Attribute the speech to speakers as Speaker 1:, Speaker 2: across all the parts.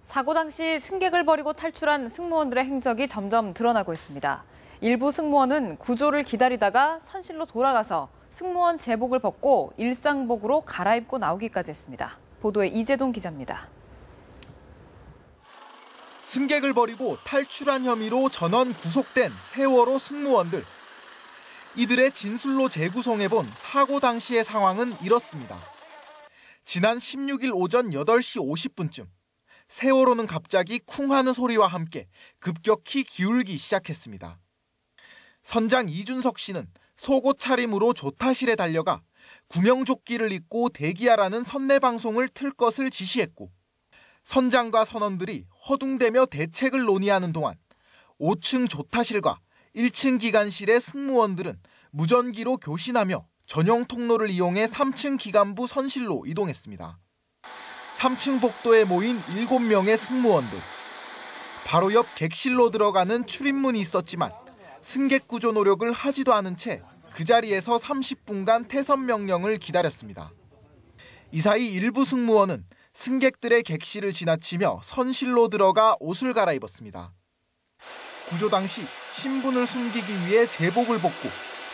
Speaker 1: 사고 당시 승객을 버리고 탈출한 승무원들의 행적이 점점 드러나고 있습니다. 일부 승무원은 구조를 기다리다가 선실로 돌아가서 승무원 제복을 벗고 일상복으로 갈아입고 나오기까지 했습니다. 보도에 이재동 기자입니다.
Speaker 2: 승객을 버리고 탈출한 혐의로 전원 구속된 세월호 승무원들. 이들의 진술로 재구성해본 사고 당시의 상황은 이렇습니다. 지난 16일 오전 8시 50분쯤 세월호는 갑자기 쿵 하는 소리와 함께 급격히 기울기 시작했습니다. 선장 이준석 씨는 속옷 차림으로 조타실에 달려가 구명조끼를 입고 대기하라는 선내 방송을 틀 것을 지시했고, 선장과 선원들이 허둥대며 대책을 논의하는 동안 5층 조타실과 1층 기관실의 승무원들은 무전기로 교신하며 전용 통로를 이용해 3층 기관부 선실로 이동했습니다. 3층 복도에 모인 7명의 승무원들. 바로 옆 객실로 들어가는 출입문이 있었지만 승객 구조 노력을 하지도 않은 채 그 자리에서 30분간 퇴선 명령을 기다렸습니다. 이 사이 일부 승무원은 승객들의 객실을 지나치며 선실로 들어가 옷을 갈아입었습니다. 구조 당시 신분을 숨기기 위해 제복을 벗고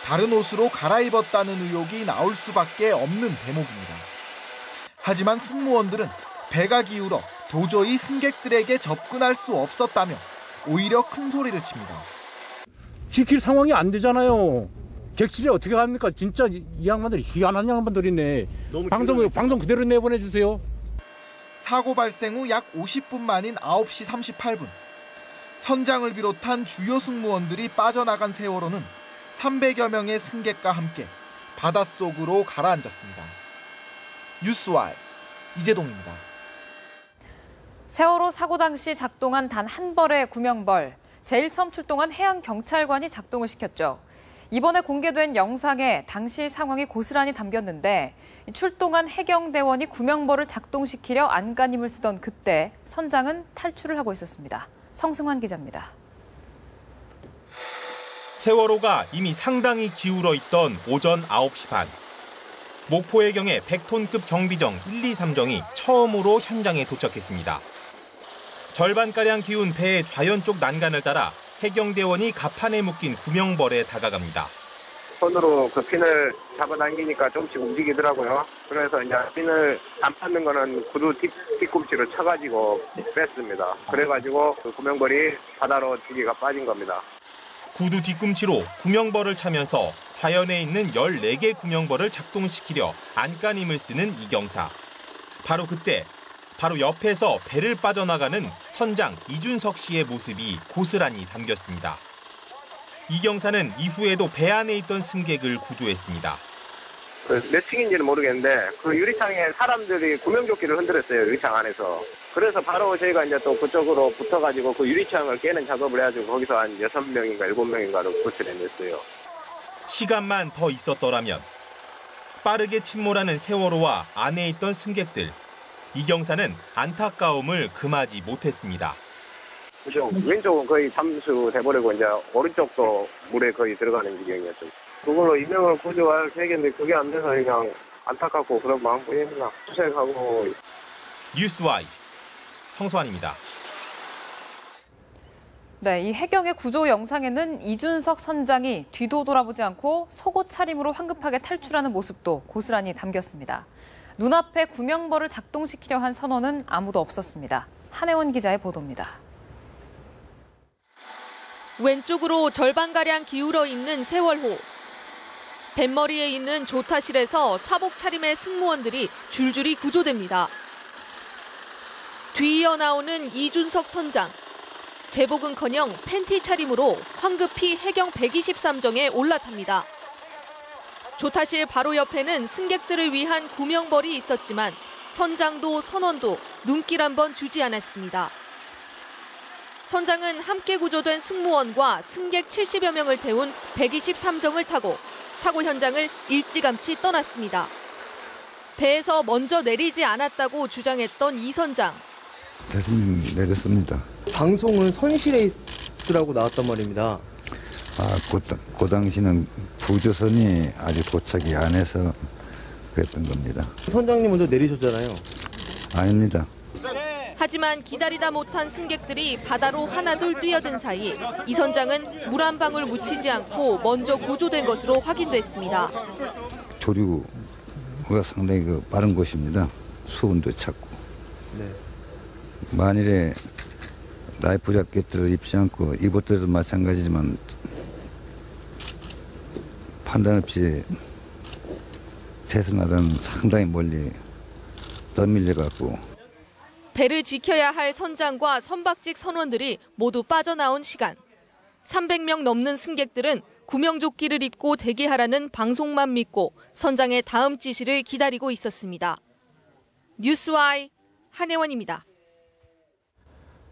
Speaker 2: 다른 옷으로 갈아입었다는 의혹이 나올 수밖에 없는 대목입니다. 하지만 승무원들은 배가 기울어 도저히 승객들에게 접근할 수 없었다며 오히려 큰 소리를 칩니다.
Speaker 3: 지킬 상황이 안 되잖아요. 객실에 어떻게 갑니까? 진짜 이 양반들이 희한한 양반들이네. 방송 그대로 내보내주세요.
Speaker 2: 사고 발생 후 약 50분 만인 9시 38분. 선장을 비롯한 주요 승무원들이 빠져나간 세월호는 300여 명의 승객과 함께 바닷속으로 가라앉았습니다. 뉴스와이 이재동입니다.
Speaker 1: 세월호 사고 당시 작동한 단 한 벌의 구명벌, 제일 처음 출동한 해양경찰관이 작동을 시켰죠. 이번에 공개된 영상에 당시 상황이 고스란히 담겼는데 출동한 해경대원이 구명벌을 작동시키려 안간힘을 쓰던 그때 선장은 탈출을 하고 있었습니다. 성승환 기자입니다.
Speaker 4: 세월호가 이미 상당히 기울어 있던 오전 9시 반. 목포해경의 100톤급 경비정 1, 2, 3정이 처음으로 현장에 도착했습니다. 절반가량 기운 배의 좌연 쪽 난간을 따라 해경대원이 갑판에 묶인 구명벌에 다가갑니다.
Speaker 5: 손으로 그 핀을 잡아당기니까 조금씩 움직이더라고요. 그래서 이제 핀을 안 받는 거는 구두 뒤꿈치를 쳐가지고 뺐습니다. 그래가지고 그 구명벌이 바다로 2개가 빠진 겁니다.
Speaker 4: 구두 뒤꿈치로 구명벌을 차면서 좌연에 있는 14개 구명벌을 작동시키려 안간힘을 쓰는 이경사. 바로 그때 바로 옆에서 배를 빠져나가는 선장 이준석 씨의 모습이 고스란히 담겼습니다. 이경사는 이후에도 배 안에 있던 승객을 구조했습니다.
Speaker 5: 몇 층인지는 모르겠는데 그 유리창에 사람들이 구명조끼를 흔들었어요. 유리창 안에서. 그래서 바로 저희가 이제 또 그쪽으로 붙어가지고 그 유리창을 깨는 작업을 해가지고 거기서 한 6명인가 7명인가를 구출해냈어요.
Speaker 4: 시간만 더 있었더라면 빠르게 침몰하는 세월호와 안에 있던 승객들. 이경사는 안타까움을 금하지 못했습니다.
Speaker 5: 그죠. 왼쪽은 거의 잠수돼버리고 이제 오른쪽도 물에 거의 들어가는 지경이었죠. 그걸로 2명을 구조할 계획인데 그게 안 돼서 그냥 안타깝고 그런 마음뿐입니다. 수색하고.
Speaker 4: 뉴스와이 성수환입니다.
Speaker 1: 네, 이 해경의 구조 영상에는 이준석 선장이 뒤도 돌아보지 않고 속옷 차림으로 황급하게 탈출하는 모습도 고스란히 담겼습니다. 눈앞에 구명벌을 작동시키려 한 선원은 아무도 없었습니다. 한혜원 기자의 보도입니다.
Speaker 6: 왼쪽으로 절반가량 기울어 있는 세월호. 뱃머리에 있는 조타실에서 사복 차림의 승무원들이 줄줄이 구조됩니다. 뒤이어 나오는 이준석 선장. 제복은커녕 팬티 차림으로 황급히 해경 123정에 올라탑니다. 조타실 바로 옆에는 승객들을 위한 구명벌이 있었지만 선장도 선원도 눈길 한번 주지 않았습니다. 선장은 함께 구조된 승무원과 승객 70여 명을 태운 123정을 타고 사고 현장을 일찌감치 떠났습니다. 배에서 먼저 내리지 않았다고 주장했던 이 선장.
Speaker 7: 대승님 내렸습니다.
Speaker 8: 방송은 선실에 있으라고 나왔단 말입니다.
Speaker 7: 그 당시는 구조선이 아직 도착이 안 해서 그랬던 겁니다.
Speaker 8: 선장님 먼저 내리셨잖아요.
Speaker 7: 아닙니다.
Speaker 6: 하지만 기다리다 못한 승객들이 바다로 하나둘 뛰어든 사이 이 선장은 물 한 방울 묻히지 않고 먼저 구조된 것으로 확인됐습니다.
Speaker 7: 조류가 상당히 빠른 곳입니다. 수온도 찼고. 만일에 라이프 자켓들을 입지 않고 입었더라도 마찬가지지만 판단 없이 태선하다는 상당히 멀리 떠밀려갖고.
Speaker 6: 배를 지켜야 할 선장과 선박직 선원들이 모두 빠져나온 시간. 300명 넘는 승객들은 구명조끼를 입고 대기하라는 방송만 믿고 선장의 다음 지시를 기다리고 있었습니다. 뉴스와이 한혜원입니다.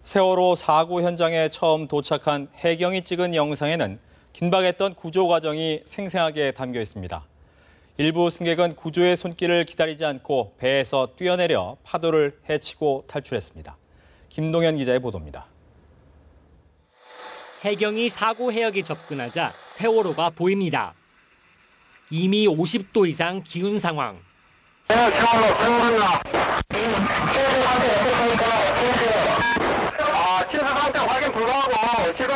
Speaker 9: 세월호 사고 현장에 처음 도착한 해경이 찍은 영상에는 긴박했던 구조 과정이 생생하게 담겨 있습니다. 일부 승객은 구조의 손길을 기다리지 않고 배에서 뛰어내려 파도를 헤치고 탈출했습니다. 김동현 기자의 보도입니다.
Speaker 10: 해경이 사고 해역에 접근하자 세월호가 보입니다. 이미 50도 이상 기운 상황.
Speaker 5: 취사 상태 확인 불가하고 지금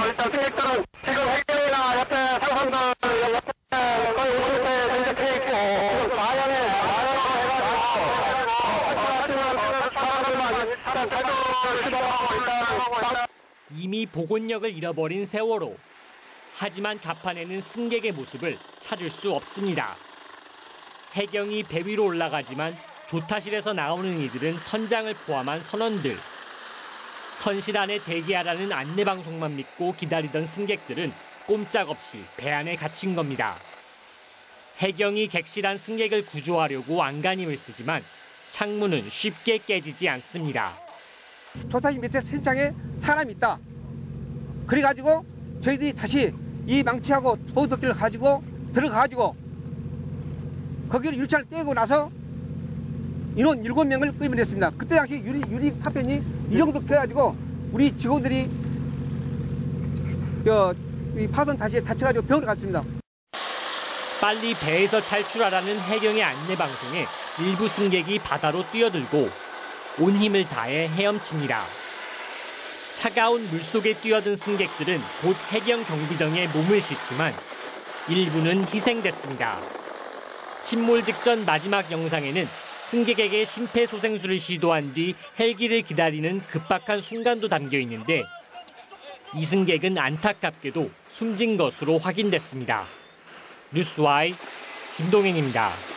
Speaker 5: 일단 승객들은 지금 해경이나 옆에 상선들 옆에 거의 50대 전적해 있고 지금 마연에 해가지고 사람들만 일단 탈출을 시도하고 있다.
Speaker 10: 이미 복원력을 잃어버린 세월호. 하지만 갑판에는 승객의 모습을 찾을 수 없습니다. 해경이 배 위로 올라가지만 조타실에서 나오는 이들은 선장을 포함한 선원들. 선실 안에 대기하라는 안내방송만 믿고 기다리던 승객들은 꼼짝없이 배 안에 갇힌 겁니다. 해경이 객실한 승객을 구조하려고 안간힘을 쓰지만 창문은 쉽게 깨지지 않습니다.
Speaker 11: 조타실 밑에 선장에 사람이 있다. 그래가지고 저희들이 다시 이 망치하고 보도끼를 가지고 들어가가지고 거기를 유리창을 떼고 나서 인원 7명을 끌어냈습니다. 그때 당시 유리 파편이 이 정도 펴가지고 우리 직원들이 이 파손 다시에 다쳐가지고 병원에 갔습니다.
Speaker 10: 빨리 배에서 탈출하라는 해경의 안내방송에 일부 승객이 바다로 뛰어들고 온 힘을 다해 헤엄칩니다. 차가운 물속에 뛰어든 승객들은 곧 해경 경비정에 몸을 싣지만 일부는 희생됐습니다. 침몰 직전 마지막 영상에는 승객에게 심폐소생술을 시도한 뒤 헬기를 기다리는 급박한 순간도 담겨 있는데 이 승객은 안타깝게도 숨진 것으로 확인됐습니다. 뉴스와이 김동현입니다.